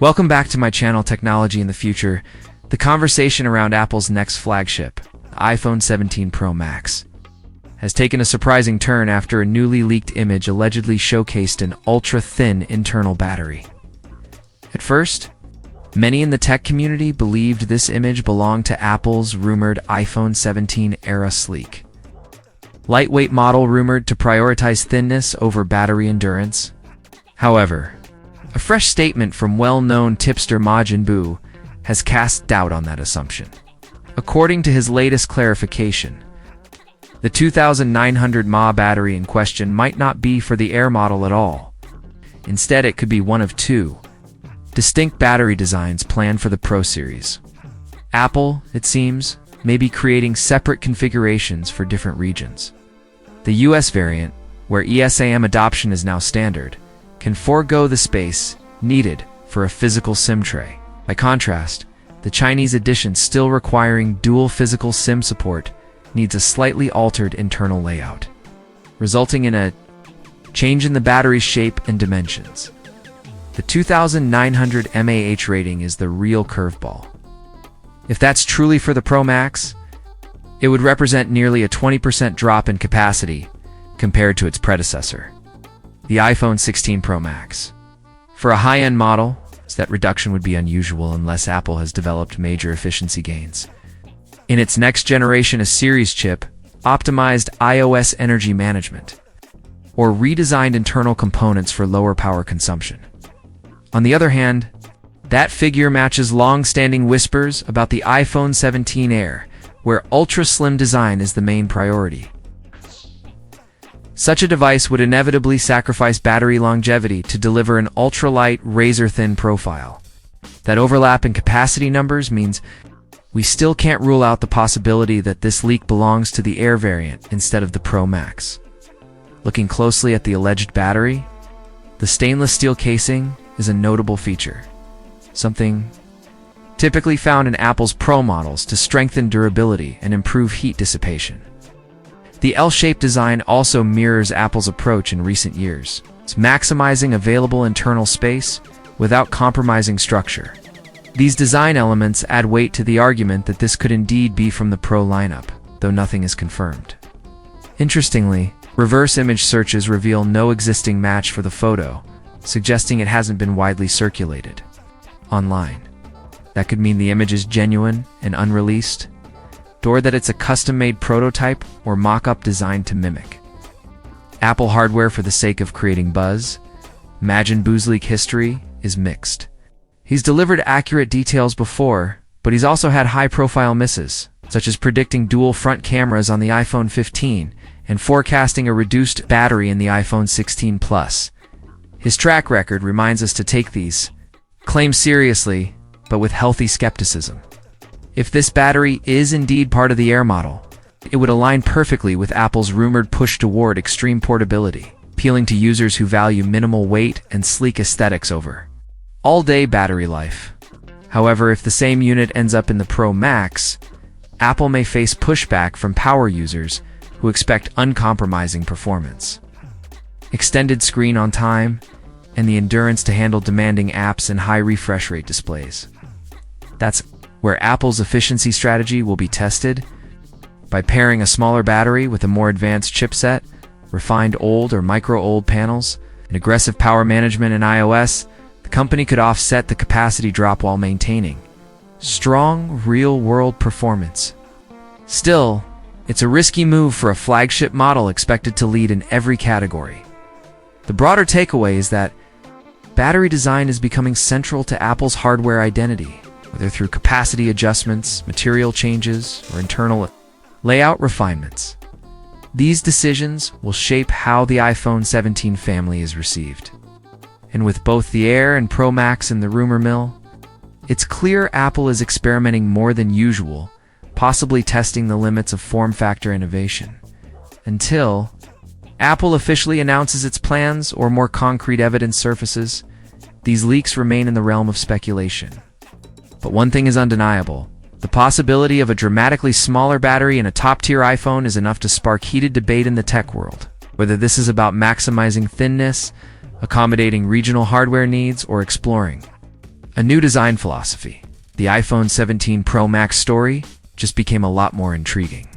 Welcome back to my channel, Technology in the Future. The conversation around Apple's next flagship, the iPhone 17 Pro Max, has taken a surprising turn after a newly leaked image allegedly showcased an ultra-thin internal battery. At first, many in the tech community believed this image belonged to Apple's rumored iPhone 17 era sleek lightweight model, rumored to prioritize thinness over battery endurance. However, a fresh statement from well-known tipster Majin Buu has cast doubt on that assumption. According to his latest clarification, the 2900 mAh battery in question might not be for the Air model at all. Instead, it could be one of two distinct battery designs planned for the Pro series. Apple, it seems, may be creating separate configurations for different regions. The US variant, where ESAM adoption is now standard, can forego the space needed for a physical SIM tray. By contrast, the Chinese edition, still requiring dual physical SIM support, needs a slightly altered internal layout, resulting in a change in the battery's shape and dimensions. The 2900 mAh rating is the real curveball. If that's truly for the Pro Max, it would represent nearly a 20% drop in capacity compared to its predecessor, the iPhone 16 Pro Max. For a high-end model, that reduction would be unusual unless Apple has developed major efficiency gains in its next generation A series chip, optimized iOS energy management, or redesigned internal components for lower power consumption. On the other hand, that figure matches long-standing whispers about the iPhone 17 Air, where ultra-slim design is the main priority. Such a device would inevitably sacrifice battery longevity to deliver an ultralight, razor-thin profile. That overlap in capacity numbers means we still can't rule out the possibility that this leak belongs to the Air variant instead of the Pro Max. Looking closely at the alleged battery, the stainless steel casing is a notable feature, something typically found in Apple's Pro models to strengthen durability and improve heat dissipation. The L-shaped design also mirrors Apple's approach in recent years. It's maximizing available internal space without compromising structure. These design elements add weight to the argument that this could indeed be from the Pro lineup, though nothing is confirmed. Interestingly, reverse image searches reveal no existing match for the photo, suggesting it hasn't been widely circulated online. That could mean the image is genuine and unreleased, or that it's a custom-made prototype or mock-up designed to mimic Apple hardware for the sake of creating buzz. Majin Buu's leak history is mixed. He's delivered accurate details before, but he's also had high-profile misses, such as predicting dual front cameras on the iPhone 15 and forecasting a reduced battery in the iPhone 16 Plus. His track record reminds us to take these claims seriously, but with healthy skepticism. If this battery is indeed part of the Air model, it would align perfectly with Apple's rumored push toward extreme portability, appealing to users who value minimal weight and sleek aesthetics over all-day battery life. However, if the same unit ends up in the Pro Max, Apple may face pushback from power users who expect uncompromising performance, extended screen on time, and the endurance to handle demanding apps and high refresh rate displays. That's where Apple's efficiency strategy will be tested. By pairing a smaller battery with a more advanced chipset, refined OLED or micro-OLED panels, and aggressive power management in iOS, the company could offset the capacity drop while maintaining strong, real-world performance. Still, it's a risky move for a flagship model expected to lead in every category. The broader takeaway is that battery design is becoming central to Apple's hardware identity, whether through capacity adjustments, material changes, or internal layout refinements. These decisions will shape how the iPhone 17 family is received. And with both the Air and Pro Max in the rumor mill, it's clear Apple is experimenting more than usual, possibly testing the limits of form factor innovation. Until Apple officially announces its plans or more concrete evidence surfaces, these leaks remain in the realm of speculation. But one thing is undeniable. The possibility of a dramatically smaller battery in a top-tier iPhone is enough to spark heated debate in the tech world. Whether this is about maximizing thinness, accommodating regional hardware needs, or exploring A new design philosophy. The iPhone 17 Pro Max story just became a lot more intriguing.